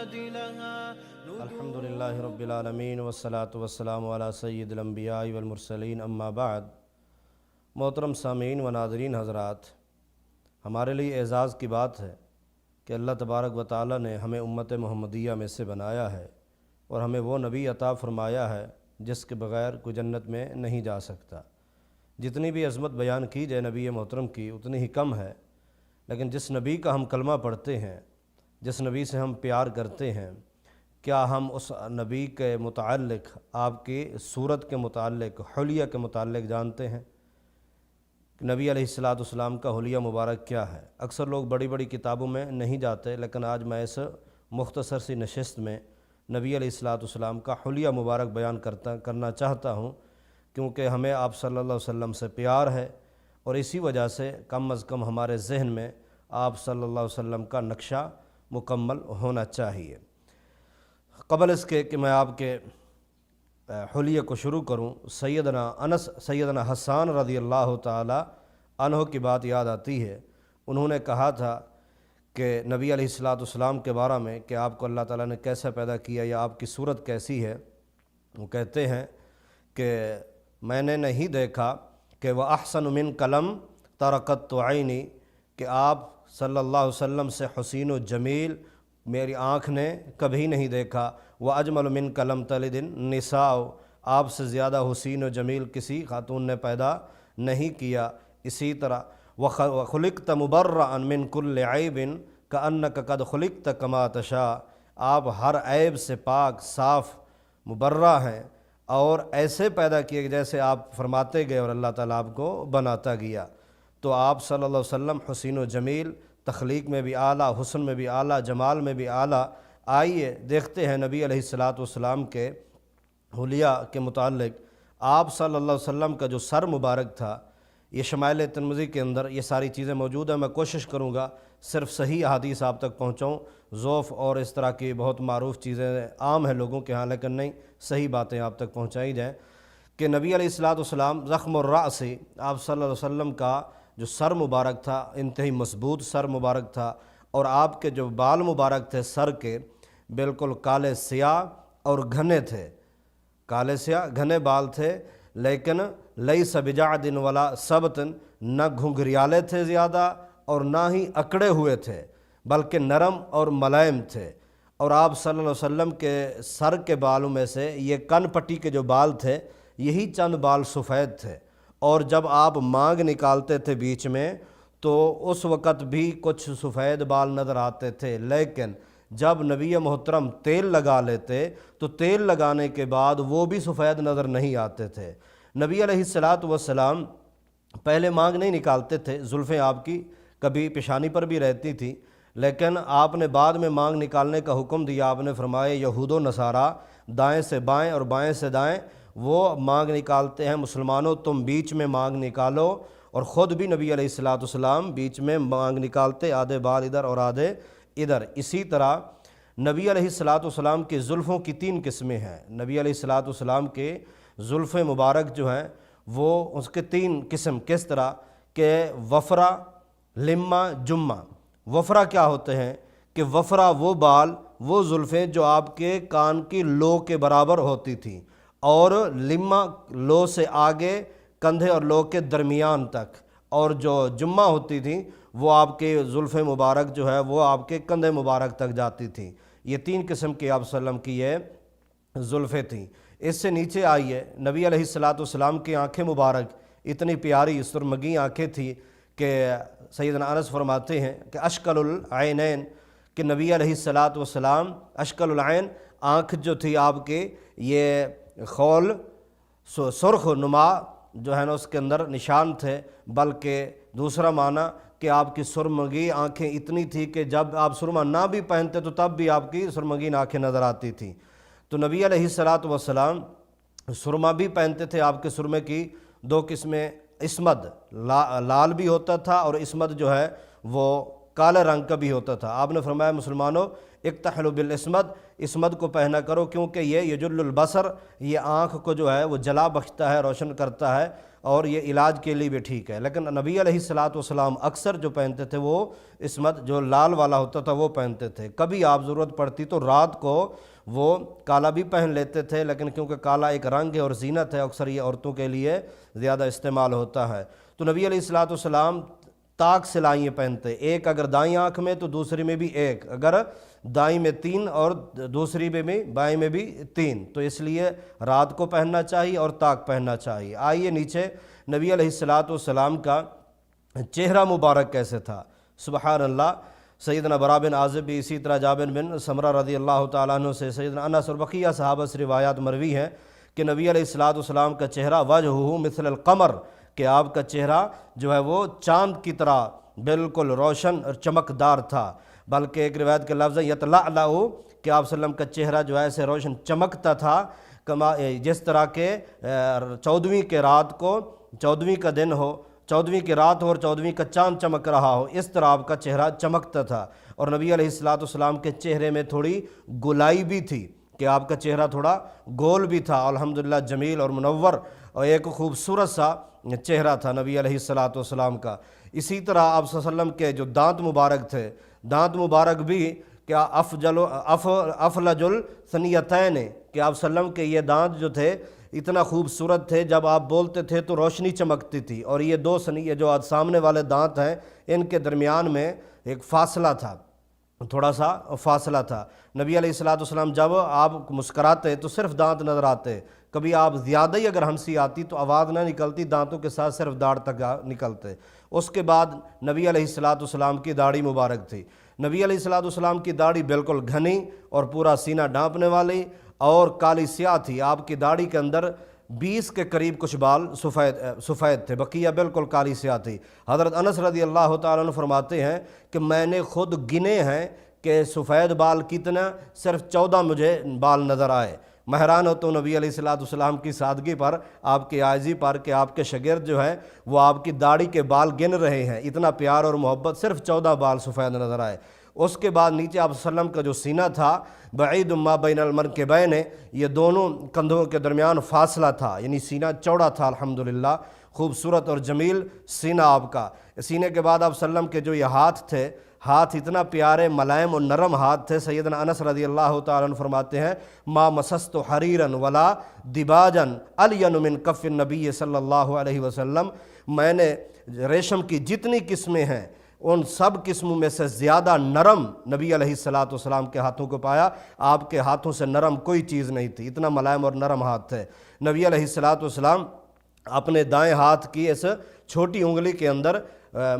هادي لها الحمدللہ رب العالمین والصلاة والسلام علی سید الانبیاء والمرسلین اما بعد۔ محترم سامعین و ناظرین حضرات، ہمارے لیے اعزاز کی بات ہے کہ اللہ تبارک و تعالی نے ہمیں امت محمدیہ میں سے بنایا ہے اور ہمیں وہ نبی عطا فرمایا ہے جس کے بغیر کوئی جنت میں نہیں جا سکتا۔ جتنی بھی عظمت بیان کی جائے نبی محترم کی اتنی ہی کم ہے، لیکن جس نبی کا ہم کلمہ پڑھتے ہیں، جس نبی سے ہم پیار کرتے ہیں، کیا ہم اس نبی کے متعلق، آپ کی صورت کے متعلق، حلیہ کے متعلق جانتے ہیں؟ نبی علیہ السلام کا حلیہ مبارک کیا ہے؟ اکثر لوگ بڑی بڑی کتابوں میں نہیں جاتے، لیکن آج میں اس مختصر سی نشست میں نبی علیہ السلام کا حلیہ مبارک بیان کرنا چاہتا ہوں، کیونکہ ہمیں آپ صلی اللہ علیہ وسلم سے پیار ہے اور اسی وجہ سے کم از کم ہمارے ذہن میں آپ صلی اللہ علیہ وسلم کا نقشہ مکمل ہونا چاہیے۔ قبل اس کے کہ میں آپ کے حلیہ کو شروع کروں، سیدنا حسان رضی اللہ تعالی عنہ کی بات یاد آتی ہے۔ انہوں نے کہا تھا کہ نبی علیہ السلام کے بارے میں کہ آپ کو اللہ تعالیٰ نے کیسا پیدا کیا یا آپ کی صورت کیسی ہے۔ وہ کہتے ہیں کہ میں نے نہیں دیکھا کہ وہ احسن من قلم ترقت عینی، کہ آپ صلی اللہ علیہ وسلم سے حسین و جمیل میری آنکھ نے کبھی نہیں دیکھا۔ وہ اجمل من قلم تلد النساء، آپ سے زیادہ حسین و جمیل کسی خاتون نے پیدا نہیں کیا۔ اسی طرح وخلقت مبرأ من کل عیب کأنک قد خلقت کما تشاء، آپ ہر عیب سے پاک صاف مبرہ ہیں اور ایسے پیدا کیے کہ جیسے آپ فرماتے گئے اور اللہ تعالیٰ آپ کو بناتا گیا۔ تو آپ صلی اللہ علیہ وسلم حسین و جمیل، تخلیق میں بھی اعلیٰ، حسن میں بھی اعلیٰ، جمال میں بھی اعلیٰ۔ آئیے دیکھتے ہیں نبی علیہ السلام کے حلیہ کے متعلق۔ آپ صلی اللہ علیہ وسلم کا جو سر مبارک تھا، یہ شمائل ترمذی کے اندر یہ ساری چیزیں موجود ہیں۔ میں کوشش کروں گا صرف صحیح احادیث آپ تک پہنچاؤں۔ ذوف اور اس طرح کی بہت معروف چیزیں عام ہیں لوگوں کے ہاں، لیکن نہیں، صحیح باتیں آپ تک پہنچائی جائیں کہ نبی علیہ السلام زخم الرأس، آپ صلی اللہ علیہ وسلم کا جو سر مبارک تھا انتہائی مضبوط سر مبارک تھا، اور آپ کے جو بال مبارک تھے سر کے بالکل کالے سیاہ اور گھنے تھے، کالے سیاہ گھنے بال تھے، لیکن لیس بجعد ولا سبت، نہ گھنگریالے تھے زیادہ اور نہ ہی اکڑے ہوئے تھے، بلکہ نرم اور ملائم تھے۔ اور آپ صلی اللہ علیہ وسلم کے سر کے بالوں میں سے یہ کن پٹی کے جو بال تھے، یہی چند بال سفید تھے، اور جب آپ مانگ نکالتے تھے بیچ میں تو اس وقت بھی کچھ سفید بال نظر آتے تھے، لیکن جب نبی محترم تیل لگا لیتے تو تیل لگانے کے بعد وہ بھی سفید نظر نہیں آتے تھے۔ نبی علیہ السلام پہلے مانگ نہیں نکالتے تھے، زلفیں آپ کی کبھی پیشانی پر بھی رہتی تھی، لیکن آپ نے بعد میں مانگ نکالنے کا حکم دیا۔ آپ نے فرمایا یہود و نصارہ دائیں سے بائیں اور بائیں سے دائیں وہ مانگ نکالتے ہیں، مسلمانوں تم بیچ میں مانگ نکالو، اور خود بھی نبی علیہ السلام بیچ میں مانگ نکالتے، آدھے بال ادھر اور آدھے ادھر۔ اسی طرح نبی علیہ السلام کی زلفوں کی 3 قسمیں ہیں۔ نبی علیہ السلام کے زلف مبارک جو ہیں وہ اس کے 3 قسم، کس طرح کہ وفرہ، لمہ، جمہ۔ وفرہ کیا ہوتے ہیں کہ وفرہ وہ بال، وہ زلفیں جو آپ کے کان کی لو کے برابر ہوتی تھیں، اور لمہ لو سے آگے کندھے اور لو کے درمیان تک، اور جو جمہ ہوتی تھیں وہ آپ کے زلف مبارک جو ہے وہ آپ کے کندھے مبارک تک جاتی تھیں۔ یہ 3 قسم کی آپ صلی اللہ علیہ وسلم کی یہ زلفیں تھیں۔ اس سے نیچے آئیے، نبی علیہ السلام کی آنکھیں مبارک اتنی پیاری سرمگی آنکھیں تھیں کہ سیدنا انس فرماتے ہیں کہ اشکل العینین، کہ نبی علیہ السلام اشکل العین، آنکھ جو تھی آپ کے یہ خول سرخ نما جو ہے نا اس کے اندر نشان تھے، بلکہ دوسرا معنی کہ آپ کی سرمگی آنکھیں اتنی تھی کہ جب آپ سرما نہ بھی پہنتے تو تب بھی آپ کی سرمگین آنکھیں نظر آتی تھیں۔ تو نبی علیہ السلام سرما بھی پہنتے تھے۔ آپ کے سرمے کی 2 قسمیں، اسمد لال بھی ہوتا تھا، اور اسمد جو ہے وہ کالے رنگ کا بھی ہوتا تھا۔ آپ نے فرمایا مسلمانوں اکتحلوا بالاسمد، اسمد کو پہنا کرو، کیونکہ یہ یجل البصر، یہ آنکھ کو جو ہے وہ جلا بخشتا ہے، روشن کرتا ہے، اور یہ علاج کے لیے بھی ٹھیک ہے۔ لیکن نبی علیہ الصلوۃ والسلام اکثر جو پہنتے تھے وہ اسمد جو لال والا ہوتا تھا وہ پہنتے تھے۔ کبھی آپ ضرورت پڑتی تو رات کو وہ کالا بھی پہن لیتے تھے، لیکن کیونکہ کالا ایک رنگ ہے اور زینت ہے، اکثر یہ عورتوں کے لیے زیادہ استعمال ہوتا ہے۔ تو نبی علیہ الصلوۃ والسلام طاق سلائیاں پہنتے، ایک اگر دائیں آنکھ میں تو دوسری میں بھی ایک، اگر دائیں میں 3 اور دوسری میں بھی بائیں میں بھی 3، تو اس لیے رات کو پہننا چاہیے اور طاق پہننا چاہیے۔ آئیے نیچے نبی علیہ الصلوۃ والسلام کا چہرہ مبارک کیسے تھا۔ سبحان اللہ، سیدنا برا بن عازب بھی، اسی طرح جابر بن سمرہ رضی اللہ تعالیٰ عنہ سے، سیدنا انس اور بقیہ صحابہ سے روایات مروی ہیں کہ نبی علیہ الصلوۃ والسلام کا چہرہ وجہہ مثل القمر، کہ آپ کا چہرہ جو ہے وہ چاند کی طرح بالکل روشن اور چمکدار تھا، بلکہ ایک روایت کے لفظ ہے یتلعلع، کہ آپ صلی اللہ علیہ وسلم کا چہرہ جو ہے ایسے روشن چمکتا تھا، جس طرح کہ 14ویں کے رات کو 14ویں کا دن ہو، 14ویں کی رات ہو اور 14ویں کا چاند چمک رہا ہو، اس طرح آپ کا چہرہ چمکتا تھا۔ اور نبی علیہ الصلوۃ والسلام کے چہرے میں تھوڑی گولائی بھی تھی، کہ آپ کا چہرہ تھوڑا گول بھی تھا، الحمدللہ جمیل اور منور، اور ایک خوبصورت سا چہرہ تھا نبی علیہ الصلوۃ والسلام کا۔ اسی طرح آپ صلی اللہ علیہ وسلم کے جو دانت مبارک تھے، دانت مبارک بھی کیا افلج الثنیتین، کہ آپ صلی اللہ علیہ وسلم کے یہ دانت جو تھے اتنا خوبصورت تھے، جب آپ بولتے تھے تو روشنی چمکتی تھی، اور یہ 2 ثنیے جو سامنے والے دانت ہیں ان کے درمیان میں ایک فاصلہ تھا، تھوڑا سا فاصلہ تھا۔ نبی علیہ الصلوۃ والسلام جب آپ مسکراتے تو صرف دانت نظر آتے، کبھی آپ زیادہ ہی اگر ہنسی آتی تو آواز نہ نکلتی، دانتوں کے ساتھ صرف داڑھ تک نکلتے۔ اس کے بعد نبی علیہ الصلوۃ والسلام کی داڑھی مبارک تھی۔ نبی علیہ الصلوۃ والسلام کی داڑھی بالکل گھنی اور پورا سینہ ڈھانپنے والی اور کالی سیاہ تھی۔ آپ کی داڑھی کے اندر 20 کے قریب کچھ بال سفید تھے، بقیہ بالکل کالی سیاہ تھی۔ حضرت انس رضی اللہ تعالیٰ عنہ فرماتے ہیں کہ میں نے خود گنے ہیں کہ سفید بال کتنا، صرف 14 مجھے بال نظر آئے۔ میں حیران ہوتا ہوں نبی علیہ الصلوۃ والسلام کی سادگی پر، آپ کی عاجزی پر، کہ آپ کے شاگرد جو ہیں وہ آپ کی داڑھی کے بال گن رہے ہیں، اتنا پیار اور محبت، صرف 14 بال سفید نظر آئے۔ اس کے بعد نیچے آپ صلی اللہ علیہ وسلم کا جو سینہ تھا، بعید ما بین المنکبین، یہ دونوں کندھوں کے درمیان فاصلہ تھا، یعنی سینہ چوڑا تھا، الحمدللہ خوبصورت اور جمیل سینہ آپ کا۔ سینے کے بعد آپ صلی اللہ علیہ وسلم کے جو یہ ہاتھ تھے، ہاتھ اتنا پیارے ملائم اور نرم ہاتھ تھے۔ سیدنا انس رضی اللہ تعالیٰ عنہ فرماتے ہیں ما مسست حریرا ولا دباجا الین من کف النبی صلی اللہ علیہ وسلم، میں نے ریشم کی جتنی قسمیں ہیں ان سب قسموں میں سے زیادہ نرم نبی علیہ الصلوۃ والسلام کے ہاتھوں کو پایا۔ آپ کے ہاتھوں سے نرم کوئی چیز نہیں تھی، اتنا ملائم اور نرم ہاتھ تھے۔ نبی علیہ الصلوۃ والسلام اپنے دائیں ہاتھ کی اس چھوٹی انگلی کے اندر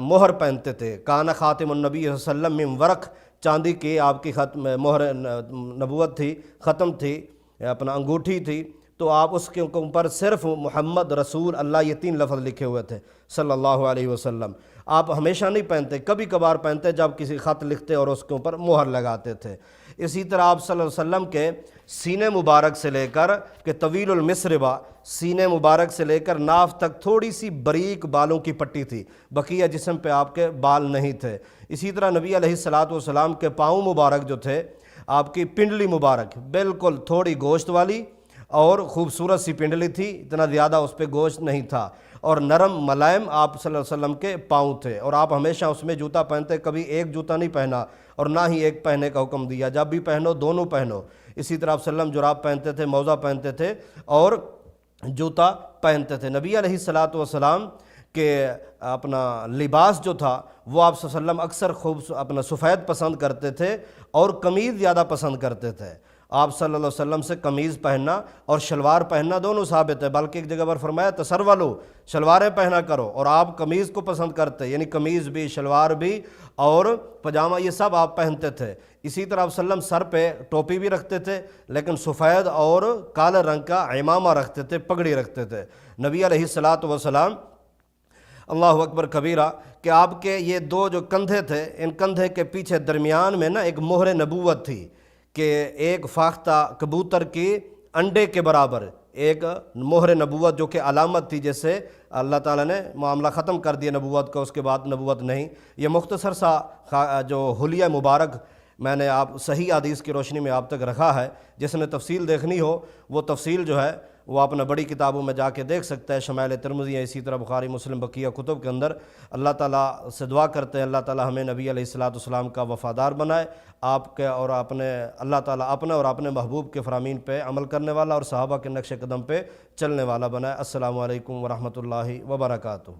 مہر پہنتے تھے۔ کان خاتم النبی صلی اللہ علیہ وسلم من ورق، چاندی کی آپ کی مہر نبوت تھی، ختم تھی، اپنا انگوٹھی تھی، تو آپ اس کے اوپر صرف محمد رسول اللہ یہ 3 لفظ لکھے ہوئے تھے صلی اللہ علیہ وسلم۔ آپ ہمیشہ نہیں پہنتے، کبھی کبھار پہنتے جب کسی خط لکھتے اور اس کے اوپر مہر لگاتے تھے۔ اسی طرح آپ صلی اللہ علیہ وسلم کے سینے مبارک سے لے کر کہ طویل المسربہ، سینے مبارک سے لے کر ناف تک تھوڑی سی باریک بالوں کی پٹی تھی، بقیہ جسم پہ آپ کے بال نہیں تھے۔ اسی طرح نبی علیہ الصلوۃ والسلام کے پاؤں مبارک جو تھے، آپ کی پنڈلی مبارک بالکل تھوڑی گوشت والی اور خوبصورت سی پنڈلی تھی، اتنا زیادہ اس پہ گوشت نہیں تھا، اور نرم ملائم آپ صلی اللہ علیہ وسلم کے پاؤں تھے، اور آپ ہمیشہ اس میں جوتا پہنتے، کبھی ایک جوتا نہیں پہنا اور نہ ہی ایک پہننے کا حکم دیا، جب بھی پہنو دونوں پہنو۔ اسی طرح آپ صلی اللہ علیہ وسلم جراب پہنتے تھے، موزہ پہنتے تھے اور جوتا پہنتے تھے۔ نبی علیہ الصلوۃ والسلام کہ اپنا لباس جو تھا وہ آپ صلی اللہ علیہ وسلم اکثر اپنا سفید پسند کرتے تھے اور قمیض زیادہ پسند کرتے تھے۔ آپ صلی اللہ علیہ وسلم سے قمیض پہننا اور شلوار پہننا دونوں ثابت ہے، بلکہ ایک جگہ پر فرمایا تسرولو، شلواریں پہنا کرو، اور آپ قمیض کو پسند کرتے، یعنی قمیض بھی، شلوار بھی اور پاجامہ، یہ سب آپ پہنتے تھے۔ اسی طرح آپ صلی اللہ علیہ وسلم سر پہ ٹوپی بھی رکھتے تھے، لیکن سفید اور کالے رنگ کا عمامہ رکھتے تھے، پگڑی رکھتے تھے نبی علیہ الصلوۃ والسلام۔ اللہ اکبر کبیرہ، کہ آپ کے یہ 2 جو کندھے تھے، ان کندھے کے پیچھے درمیان میں نا ایک مہر نبوت تھی، کہ ایک فاختہ کبوتر کی انڈے کے برابر ایک مہر نبوت، جو کہ علامت تھی، جیسے اللہ تعالیٰ نے معاملہ ختم کر دیا نبوت کا، اس کے بعد نبوت نہیں۔ یہ مختصر سا جو حلیہ مبارک میں نے آپ صحیح حدیث کی روشنی میں آپ تک رکھا ہے۔ جس نے تفصیل دیکھنی ہو وہ تفصیل جو ہے وہ اپنا بڑی کتابوں میں جا کے دیکھ سکتا ہے، شمائل ترمذی ہے، اسی طرح بخاری مسلم بقیہ کتب کے اندر۔ اللہ تعالیٰ سے دعا کرتے ہیں اللہ تعالیٰ ہمیں نبی علیہ السلام کا وفادار بنائے، آپ کے اور اپنے اللہ تعالیٰ اپنے اور اپنے محبوب کے فرامین پہ عمل کرنے والا اور صحابہ کے نقش قدم پہ چلنے والا بنائے۔ السلام علیکم ورحمۃ اللہ وبرکاتہ۔